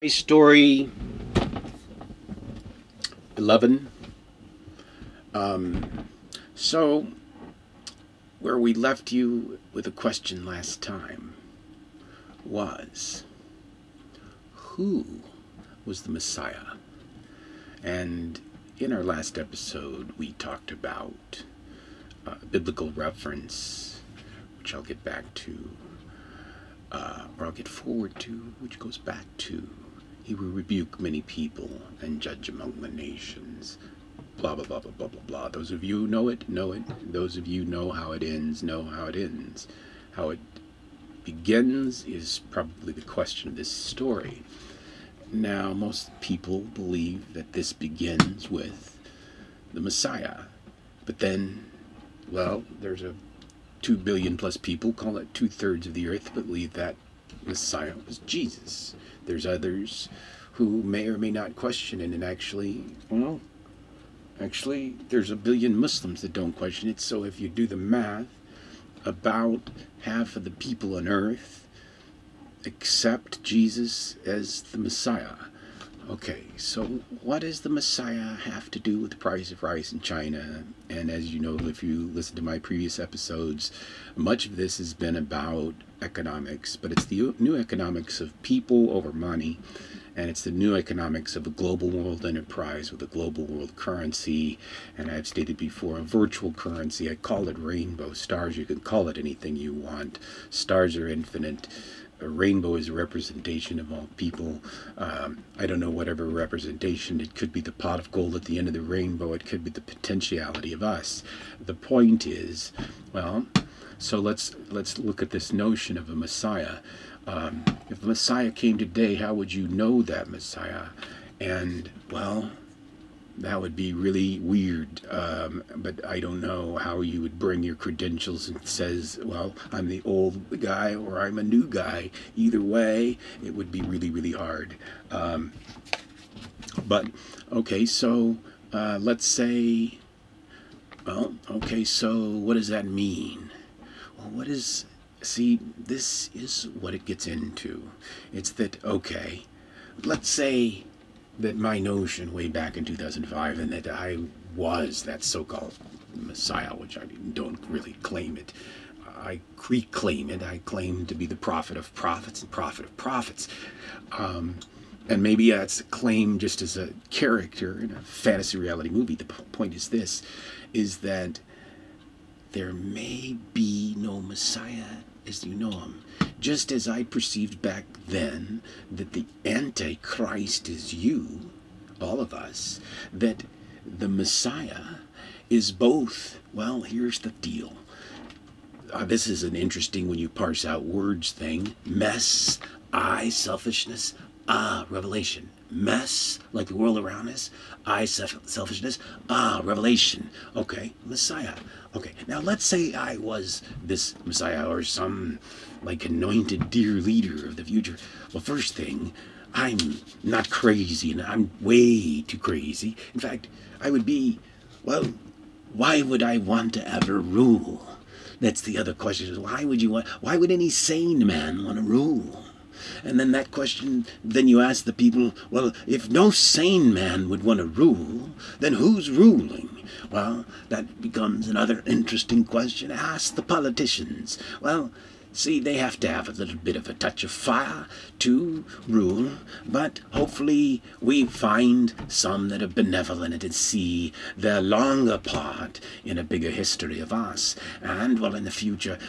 Story 11. So, where we left you with a question last time was, who was the Messiah? And in our last episode, we talked about biblical reference, which I'll get back to, or I'll get forward to, which goes back to, he will rebuke many people and judge among the nations. Blah, blah, blah, blah, blah, blah, blah. Those of you who know it, know it. Those of you who know how it ends, know how it ends. How it begins is probably the question of this story. Now, most people believe that this begins with the Messiah. But then, well, there's a 2 billion plus people, call it 2/3 of the earth, believe that Messiah was Jesus. There's others who may or may not question it, and actually, there's a billion Muslims that don't question it. So if you do the math, about half of the people on earth accept Jesus as the Messiah. Okay, so what does the Messiah have to do with the price of rice in China? And as you know, if you listen to my previous episodes, much of this has been about economics, but it's the new economics of people over money, and it's the new economics of a global world enterprise with a global world currency, and I've stated before, a virtual currency. I call it rainbow stars. You can call it anything you want. Stars are infinite. A rainbow is a representation of all people. I don't know whatever representation. It could be the pot of gold at the end of the rainbow. It could be the potentiality of us. The point is, well, so let's look at this notion of a Messiah. If a Messiah came today, how would you know that Messiah? And, well, that would be really weird, but I don't know how you would bring your credentials and says, well, I'm the old guy or I'm a new guy. Either way, it would be really, really hard. But, okay, so let's say, well, okay, so what does that mean? Well, see, this is what it gets into. It's that, okay, let's say that my notion way back in 2005 and that I was that so-called Messiah, which I don't really claim it. I reclaim it. I claim to be the prophet of prophets and prophet of prophets. And maybe that's a claim just as a character in a fantasy reality movie. The point is this, is that there may be no Messiah as you know him. Just as I perceived back then that the Antichrist is you, all of us, that the Messiah is both. Well, here's the deal. This is an interesting, when you parse out words thing. Mess, I, selfishness, revelation. Mess, like the world around us. I, selfishness, revelation. Okay, Messiah. Okay, now let's say I was this Messiah or some like anointed dear leader of the future. Well, first thing, I'm not crazy, and I'm way too crazy. In fact, I would be, well, why would I want to ever rule? That's the other question. Why would any sane man want to rule? And then that question, then you ask the people, well, if no sane man would want to rule, then who's ruling? Well, that becomes another interesting question. Ask the politicians. Well, see, they have to have a little bit of a touch of fire to rule, but hopefully we find some that are benevolent and see their longer part in a bigger history of us. And, well, in the future,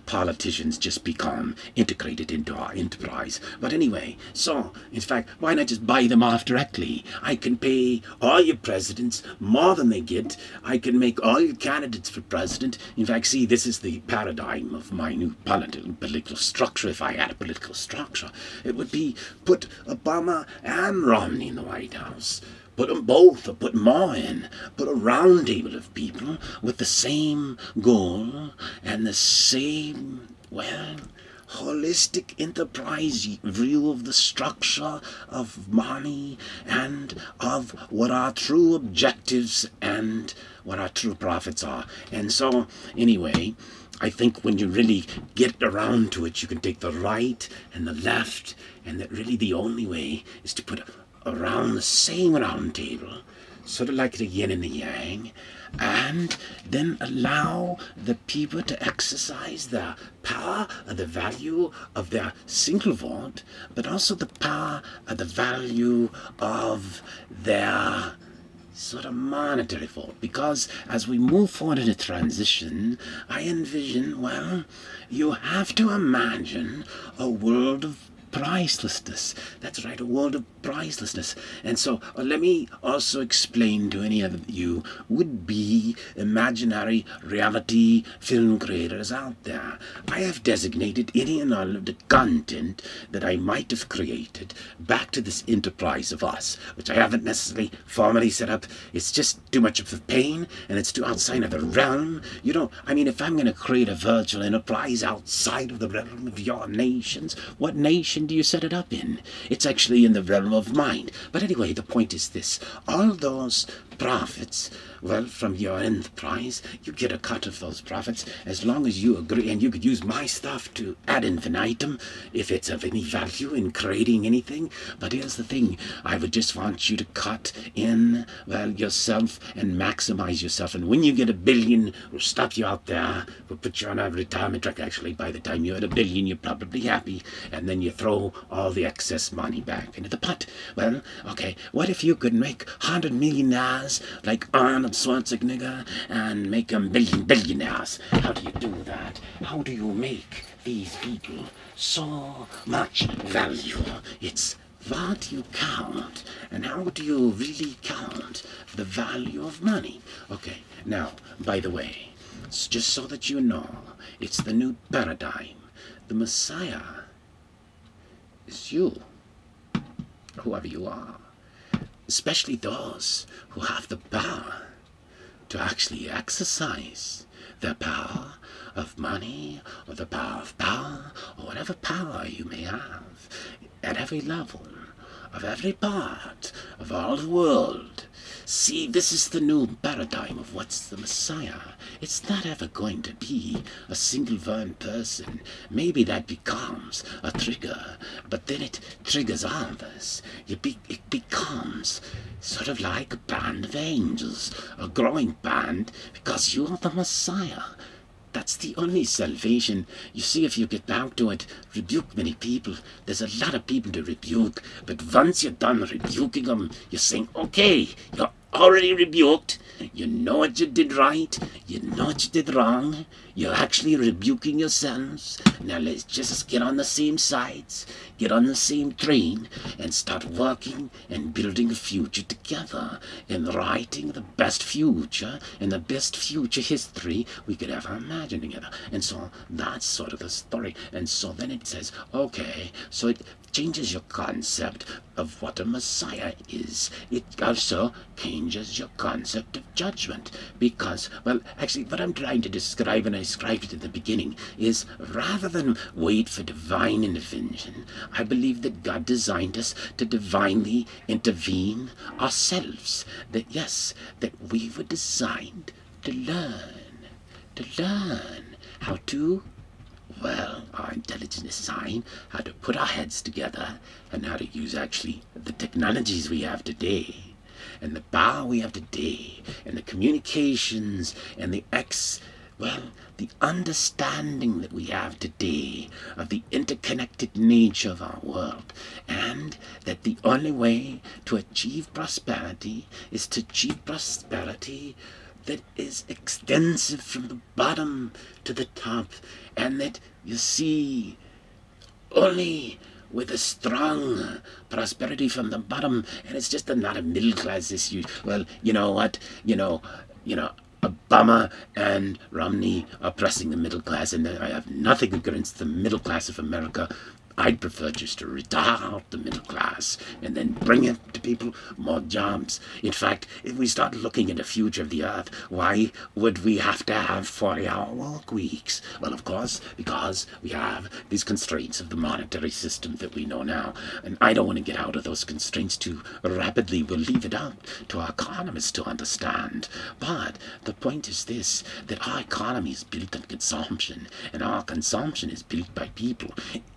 politicians just become integrated into our enterprise. But anyway, so, in fact, why not just buy them off directly? I can pay all your presidents more than they get. I can make all your candidates for president. In fact, see, this is the paradigm of my new political structure. If I had a political structure, it would be put Obama and Romney in the White House. Put them both, or put more in. Put a round table of people with the same goal and the same, well, holistic enterprise view of the structure of money and of what our true objectives and what our true profits are. And so, anyway, I think when you really get around to it, you can take the right and the left, and that really the only way is to put around the same round table, sort of like the yin and the yang, and then allow the people to exercise the power of the value of their single vote, but also the power of the value of their sort of monetary vote. Because as we move forward in a transition, I envision, well, you have to imagine a world of pricelessness. That's right, a world of pricelessness. And so let me also explain to any of you would-be imaginary reality film creators out there. I have designated any and all of the content that I might have created back to this enterprise of us, which I haven't necessarily formally set up. It's just too much of a pain, and it's too outside of the realm. You know, I mean, if I'm going to create a virtual enterprise outside of the realm of your nations, what nation do you set it up in? It's actually in the realm of mind. But anyway, the point is this: all those profits, well, from your enterprise, you get a cut of those profits as long as you agree, and you could use my stuff to ad infinitum if it's of any value in creating anything. But here's the thing: I would just want you to cut in, well, yourself and maximize yourself. And when you get $1 billion, we'll stop you out there. We'll put you on a retirement track. Actually, by the time you're at $1 billion, you're probably happy, and then you throw all the excess money back into the pot. Well, okay, what if you could make 100 millionaires like Arnold Schwarzenegger and make them billionaires? How do you do that? How do you make these people so much value? It's what you count. And how do you really count the value of money? Okay, now, by the way, just so that you know, it's the new paradigm. The Messiah is you, whoever you are. Especially those who have the power to actually exercise their power of money, or the power of power, or whatever power you may have, at every level, of every part of all the world. See, this is the new paradigm of what's the Messiah. It's not ever going to be a single one person. Maybe that becomes a trigger, but then it triggers others. It becomes sort of like a band of angels, a growing band, because you're the Messiah. That's the only salvation. You see, if you get down to it, rebuke many people. There's a lot of people to rebuke, but once you're done rebuking them, you're saying, okay, you're already rebuked. You know what you did right. You know what you did wrong. You're actually rebuking yourselves. Now let's just get on the same sides, get on the same train, and start working and building a future together, and writing the best future and the best future history we could ever imagine together. And so that's sort of the story. And so then it says, okay, so it changes your concept of what a Messiah is. It also changes your concept of judgment, because, well, actually what I'm trying to describe, and I described it at the beginning, is rather than wait for divine intervention, I believe that God designed us to divinely intervene ourselves. That, yes, that we were designed to learn how to, well, our intelligence design, how to put our heads together, and how to use actually the technologies we have today, and the power we have today, and the communications, and the the understanding that we have today of the interconnected nature of our world, and that the only way to achieve prosperity is to achieve prosperity that is extensive from the bottom to the top, and that, you see, only with a strong prosperity from the bottom, and it's just not a middle class issue. Well, you know what, you know, Obama and Romney are pressing the middle class, and I have nothing against the middle class of America. I'd prefer just to retire out the middle class and then bring it to people more jobs. In fact, if we start looking at the future of the earth, why would we have to have 40-hour work weeks? Well, of course, because we have these constraints of the monetary system that we know now. And I don't want to get out of those constraints too rapidly. We'll leave it up to our economists to understand. But the point is this, that our economy is built on consumption, and our consumption is built by people.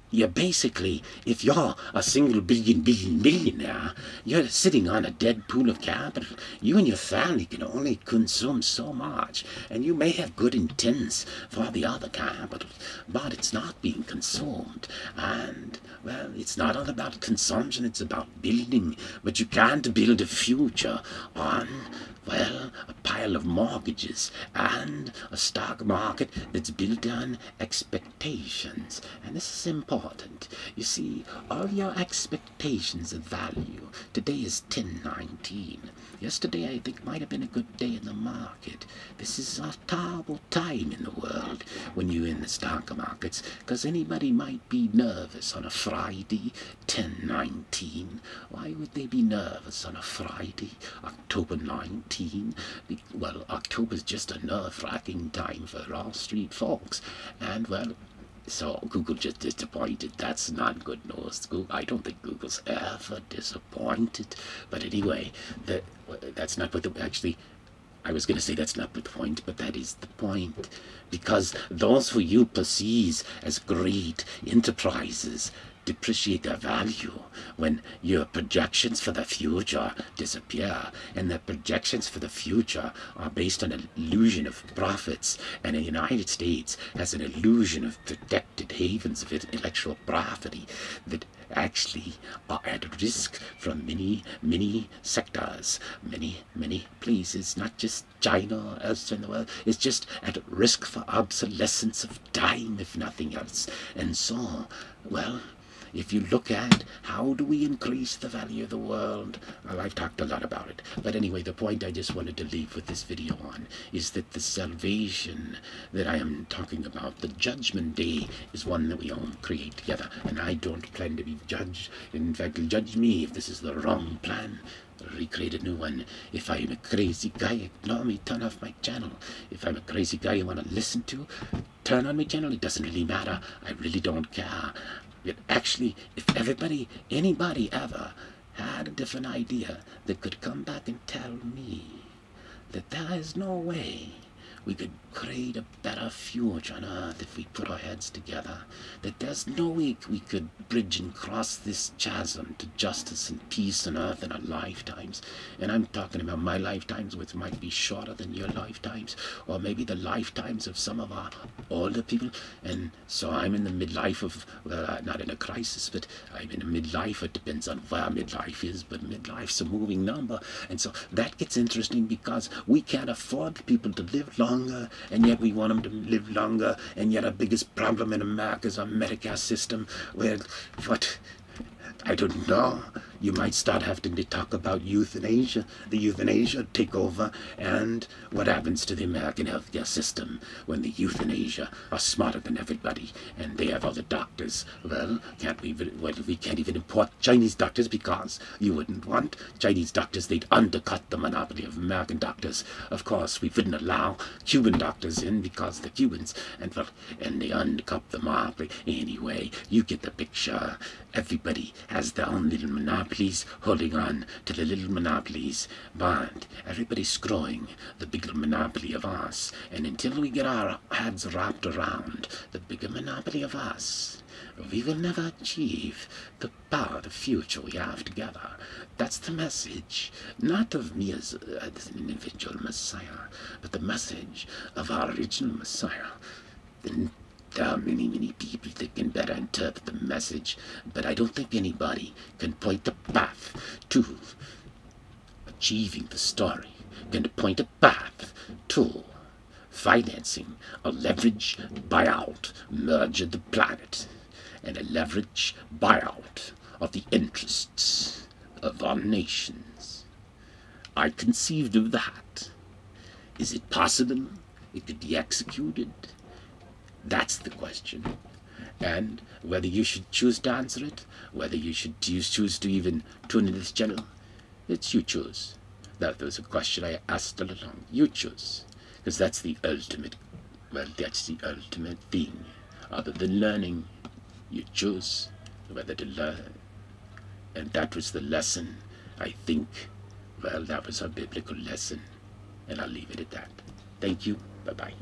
You're basically, if you're a single millionaire, you're sitting on a dead pool of capital. You and your family can only consume so much, and you may have good intents for the other capital, but it's not being consumed. And, well, it's not all about consumption, it's about building. But you can't build a future on, well, a pile of mortgages and a stock market that's built on expectations. And this is important. You see, all your expectations of value. Today is 10/19. Yesterday, I think, might have been a good day in the market. This is a terrible time in the world when you're in the stock markets, because anybody might be nervous on a Friday, 10/19. Why would they be nervous on a Friday, October 19? Well, October's just a nerve-wracking time for Wall Street folks. And, well, so Google just disappointed. That's not good news. I don't think Google's ever disappointed. But anyway, that's not what actually, I was going to say that's not the point, but that is the point. Because those who you perceive as great enterprises depreciate their value when your projections for the future disappear, and the projections for the future are based on an illusion of profits, and the United States has an illusion of protected havens of intellectual property that actually are at risk from many sectors, many places, not just China or else in the world. It's just at risk for obsolescence of time, if nothing else. And so, well, if you look at how do we increase the value of the world, well, I've talked a lot about it. But anyway, the point I just wanted to leave with this video on is that the salvation that I am talking about, the judgment day, is one that we all create together. And I don't plan to be judged. In fact, judge me if this is the wrong plan. Recreate a new one. If I'm a crazy guy, ignore me, turn off my channel. If I'm a crazy guy you want to listen to, turn on my channel. It doesn't really matter. I really don't care. Actually, if anybody ever had a different idea that could come back and tell me that there is no way we could create a better future on Earth if we put our heads together, that there's no way we could bridge and cross this chasm to justice and peace on Earth in our lifetimes. And I'm talking about my lifetimes, which might be shorter than your lifetimes, or maybe the lifetimes of some of our older people. And so I'm in the midlife of, well, not in a crisis, but I'm in a midlife. It depends on where midlife is, but midlife's a moving number. And so that gets interesting because we can't afford people to live longer, and yet we want them to live longer, and yet our biggest problem in America is our Medicare system, where, what, I don't know, you might start having to talk about euthanasia, the euthanasia takeover, and what happens to the American healthcare system when the euthanasia are smarter than everybody, and they have all the doctors. Well, we can't even import Chinese doctors because you wouldn't want Chinese doctors. They'd undercut the monopoly of American doctors. Of course, we wouldn't allow Cuban doctors in because they're Cubans, and they undercut the monopoly. Anyway, you get the picture. Everybody has their own little monopolies, holding on to the little monopolies, but everybody's screwing the bigger monopoly of us. And until we get our heads wrapped around the bigger monopoly of us, we will never achieve the power, the future we have together. That's the message, not of me as an individual Messiah, but the message of our original Messiah. And there are many people that can better interpret the message, but I don't think anybody can point the path to achieving the story, can point a path to financing a leverage buyout merge of the planet, and a leverage buyout of the interests of our nations. I conceived of that. Is it possible it could be executed? That's the question. And whether you should choose to answer it, whether you should choose to even tune in this channel, it's you choose. That was a question I asked all along. You choose. Because that's the ultimate, well, that's the ultimate thing. Other than learning, you choose whether to learn. And that was the lesson. I think, well, that was a biblical lesson. And I'll leave it at that. Thank you. Bye-bye.